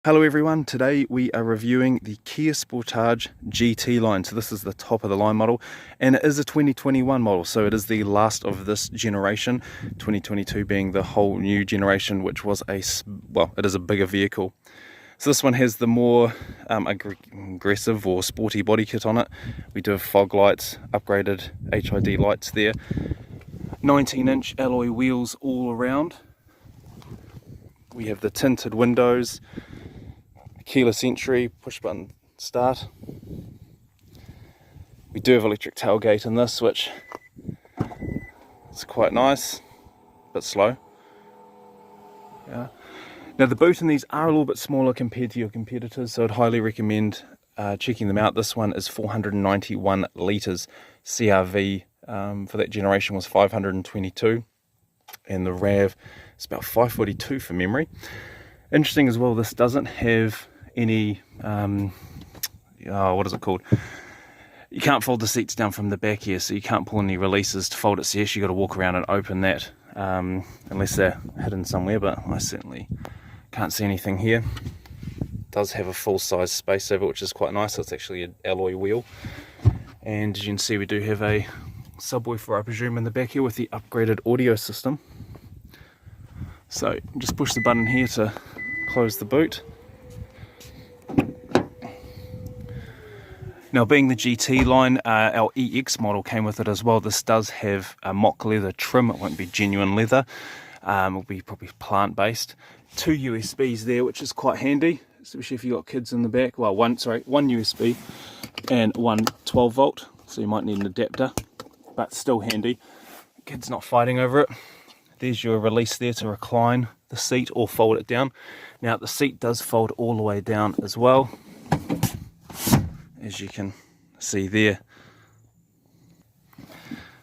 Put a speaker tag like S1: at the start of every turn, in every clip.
S1: Hello everyone, today we are reviewing the Kia Sportage GT Line. So this is the top of the line model and it is a 2021 model, so it is the last of this generation, 2022 being the whole new generation, which was it is a bigger vehicle. So this one has the more aggressive or sporty body kit on it. We do have fog lights, upgraded HID lights there, 19-inch alloy wheels all around. We have the tinted windows, keyless entry, push button start. We do have electric tailgate in this, which is quite nice, but slow. Yeah. Now the boot in these are a little bit smaller compared to your competitors, so I'd highly recommend checking them out. This one is 491 litres. CRV for that generation was 522, and the RAV is about 542 for memory. Interesting as well, this doesn't have any what is it called, you can't fold the seats down from the back here, so you can't pull any releases to fold it. So yes, you got to walk around and open that, unless they're hidden somewhere, but I certainly can't see anything here. It does have a full-size space saver, which is quite nice. It's actually an alloy wheel, and as you can see, we do have a subwoofer, I presume, in the back here with the upgraded audio system. So just push the button here to close the boot. Now, being the GT line, our EX model came with it as well. This does have a mock leather trim. It won't be genuine leather. It'll be probably plant-based. 2 USBs there, which is quite handy, especially if you've got kids in the back. Well, one USB and one 12 volt, so you might need an adapter, but still handy. Kids not fighting over it. There's your release there to recline the seat or fold it down. Now, the seat does fold all the way down as well, as you can see there.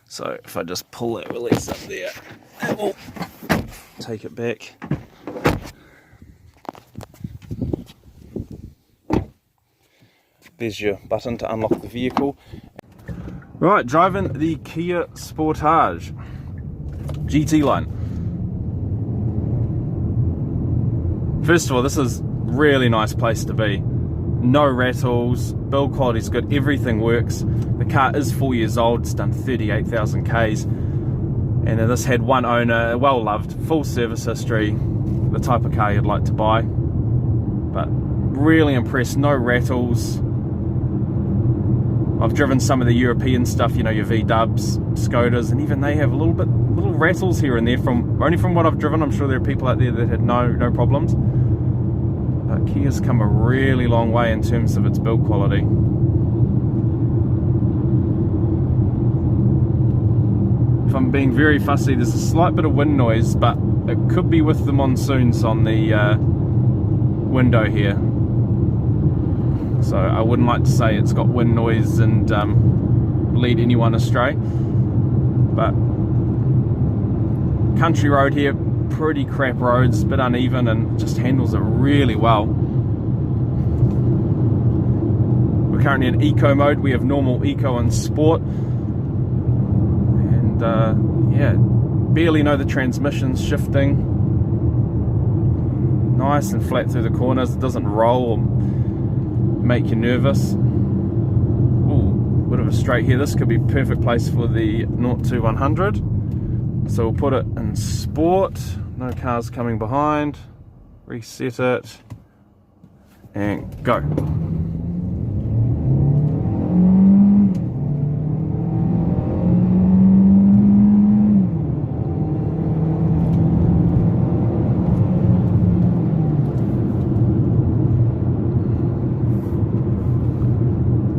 S1: So if I just pull that release up there, it will take it back. There's your button to unlock the vehicle. Right, driving the Kia Sportage GT Line. First of all, this is a really nice place to be. No rattles, build quality is good, everything works. The car is 4 years old, it's done 38,000 Ks, and this had one owner, well loved, full service history, the type of car you'd like to buy. But really impressed, no rattles. I've driven some of the European stuff, you know, your V-dubs, Skodas, and even they have little rattles here and there. Only from what I've driven. I'm sure there are people out there that had no problems. But Kia's come a really long way in terms of its build quality. If I'm being very fussy, there's a slight bit of wind noise, but it could be with the monsoons on the window here. So I wouldn't like to say it's got wind noise and lead anyone astray. But country road here, pretty crap roads, a bit uneven, and just handles it really well. We're currently in eco mode. We have normal, eco, and sport, and yeah, barely know the transmission's shifting. Nice and flat through the corners. It doesn't roll or make you nervous. Ooh, bit of a straight here. This could be a perfect place for the 0 to 100. So we'll put it in sport, no cars coming behind, reset it, and go.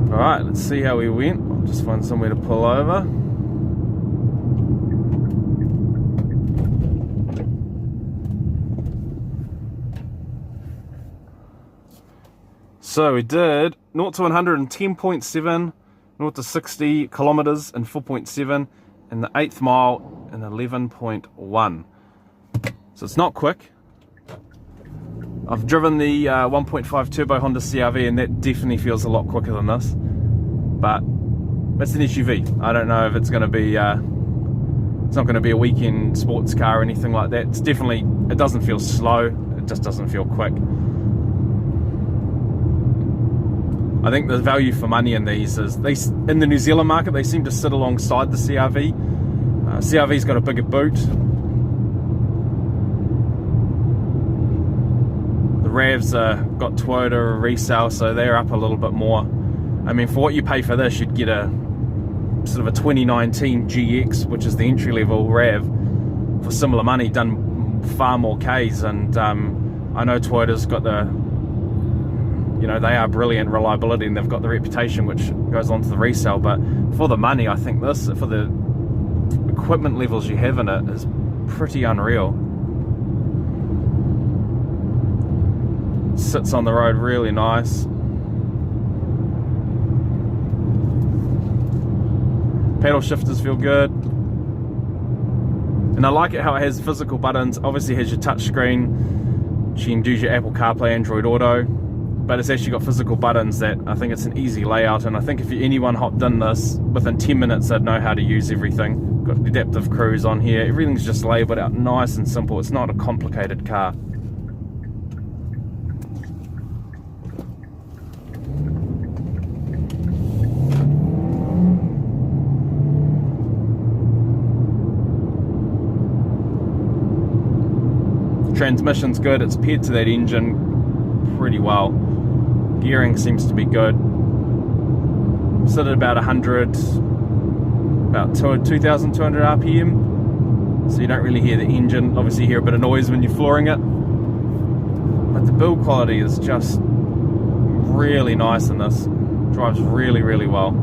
S1: Alright, let's see how we went. I'll just find somewhere to pull over. So we did 0 to 100 in 10.7, 0 to 60 kilometers in 4.7, and the 8th mile in 11.1. So it's not quick. I've driven the 1.5 turbo Honda CR-V, and that definitely feels a lot quicker than this. But it's an SUV. I don't know if it's going to be It's not going to be a weekend sports car or anything like that. It's definitely, it doesn't feel slow, it just doesn't feel quick. I think the value for money in these is, in the New Zealand market, they seem to sit alongside the CRV. CRV's got a bigger boot. The RAVs got Toyota resale, so they're up a little bit more. I mean, for what you pay for this, you'd get a sort of a 2019 GX, which is the entry-level RAV, for similar money, done far more Ks. And I know Toyota's got the, you know, they are brilliant reliability, and they've got the reputation which goes on to the resale. But for the money, I think this, for the equipment levels you have in it, is pretty unreal. Sits on the road really nice. Pedal shifters feel good, and I like it how it has physical buttons. Obviously it has your touch screen, you can do your Apple CarPlay, Android Auto, but it's actually got physical buttons that I think it's an easy layout. And I think if anyone hopped in this, within 10 minutes they'd know how to use everything. Got adaptive cruise on here, everything's just labelled out nice and simple. It's not a complicated car. Transmission's good, it's paired to that engine pretty well. Gearing seems to be good. Sit at about 100, about 2,200 RPM, so you don't really hear the engine. Obviously you hear a bit of noise when you're flooring it, but the build quality is just really nice in this. Drives really, really well.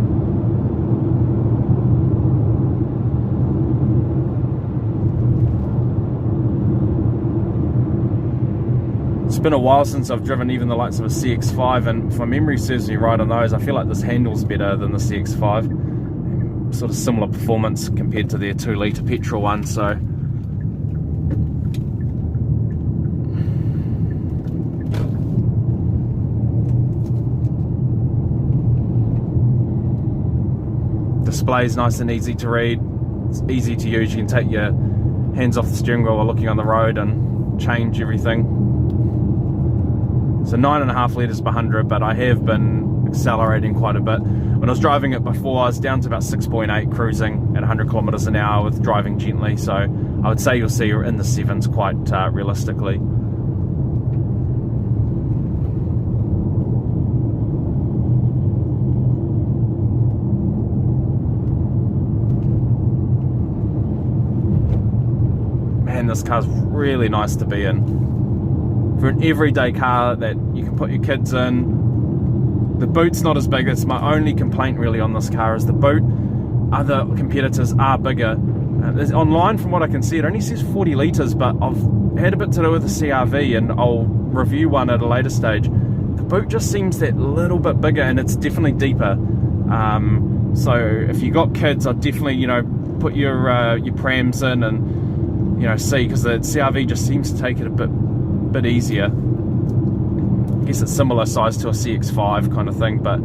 S1: It's been a while since I've driven even the likes of a CX-5, and if my memory serves me right on those, I feel like this handles better than the CX-5. Sort of similar performance compared to their 2-litre petrol one, so display's nice and easy to read. It's easy to use. You can take your hands off the steering wheel while looking on the road and change everything. So 9.5 litres per 100, but I have been accelerating quite a bit. When I was driving it before, I was down to about 6.8 cruising at 100 kilometres an hour with driving gently. So I would say you'll see you're in the 7s quite realistically. Man, this car's really nice to be in. For an everyday car that you can put your kids in. The boot's not as big. It's my only complaint really on this car, is the boot. Other competitors are bigger. Online, from what I can see, it only says 40 litres, but I've had a bit to do with the CRV, and I'll review one at a later stage. The boot just seems that little bit bigger, and it's definitely deeper. So if you got kids, I'd definitely, you know, put your prams in and, you know, see, because the CRV just seems to take it a bit easier. I guess it's similar size to a CX-5 kind of thing, but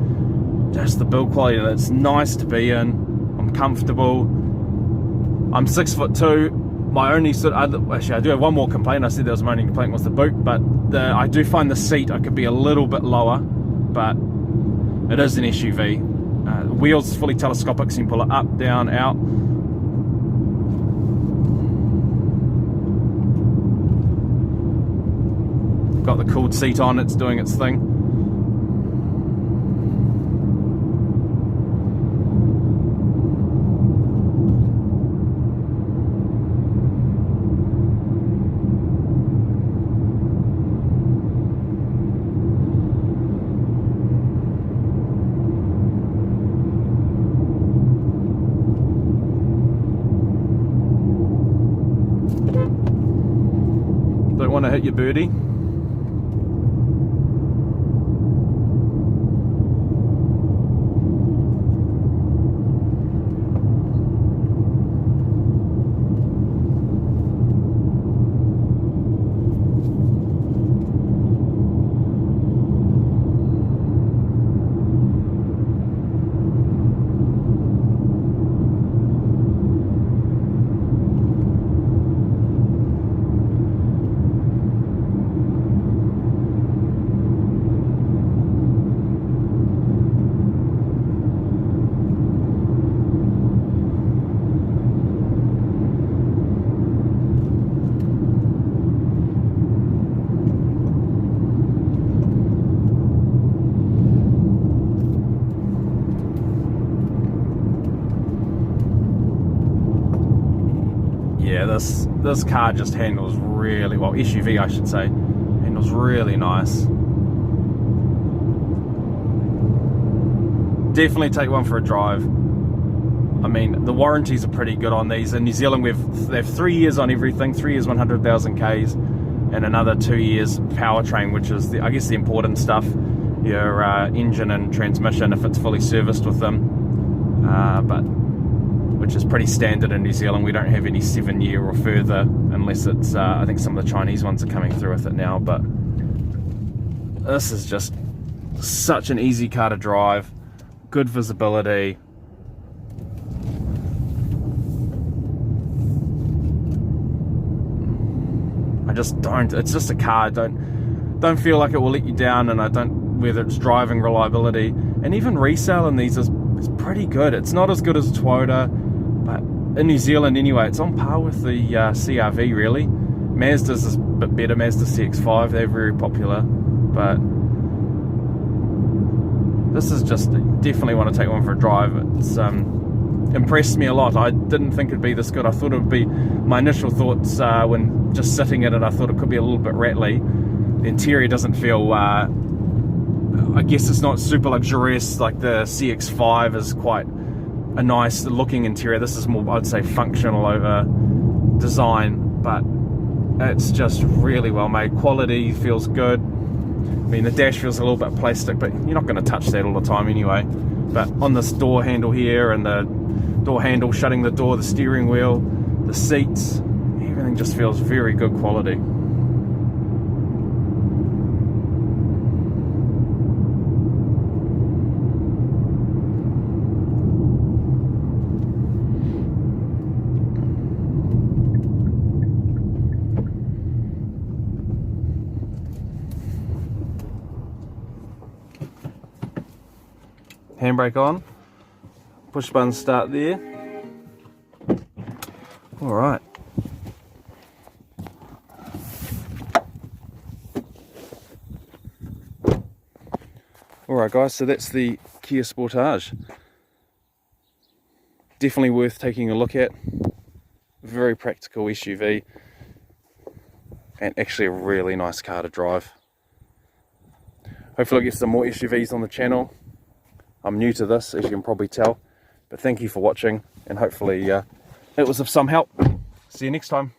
S1: just the build quality, and it's nice to be in. I'm comfortable. I'm 6'2". My only actually I do have one more complaint. I said that was my only complaint was the boot, but I do find the seat, I could be a little bit lower, but it is an SUV. The wheels fully telescopic, so you can pull it up, down, out. Got the cooled seat on, it's doing its thing. Don't want to hit your birdie. this car just handles really well. SUV, I should say, handles really nice. Definitely take one for a drive. I mean, the warranties are pretty good on these. In New Zealand, they have 3 years on everything, 3 years 100,000 Ks, and another 2 years powertrain, which is, I guess, the important stuff. Your engine and transmission, if it's fully serviced with them, but which is pretty standard in New Zealand. We don't have any 7-year or further, unless it's, I think some of the Chinese ones are coming through with it now, but this is just such an easy car to drive, good visibility. It's just a car. I don't feel like it will let you down, and whether it's driving reliability, and even resale in these is pretty good. It's not as good as a Toyota, but in New Zealand anyway, it's on par with the CR-V really. Mazda's is a bit better, Mazda CX-5, they're very popular, but this is just, definitely want to take one for a drive. It's impressed me a lot. I didn't think it'd be this good. I thought it would be, my initial thoughts when just sitting in it, I thought it could be a little bit rattly. The interior doesn't feel, I guess it's not super luxurious like the CX-5 is quite a nice looking interior. This is more, I'd say, functional over design, but it's just really well made. Quality feels good. I mean, the dash feels a little bit plastic, but you're not going to touch that all the time anyway. But on this door handle here, and the door handle shutting the door, the steering wheel, the seats, everything just feels very good quality. Handbrake on, push button start there. Alright. Alright guys, so that's the Kia Sportage. Definitely worth taking a look at. Very practical SUV, and actually a really nice car to drive. Hopefully I'll get some more SUVs on the channel. I'm new to this, as you can probably tell, but thank you for watching, and hopefully it was of some help. See you next time.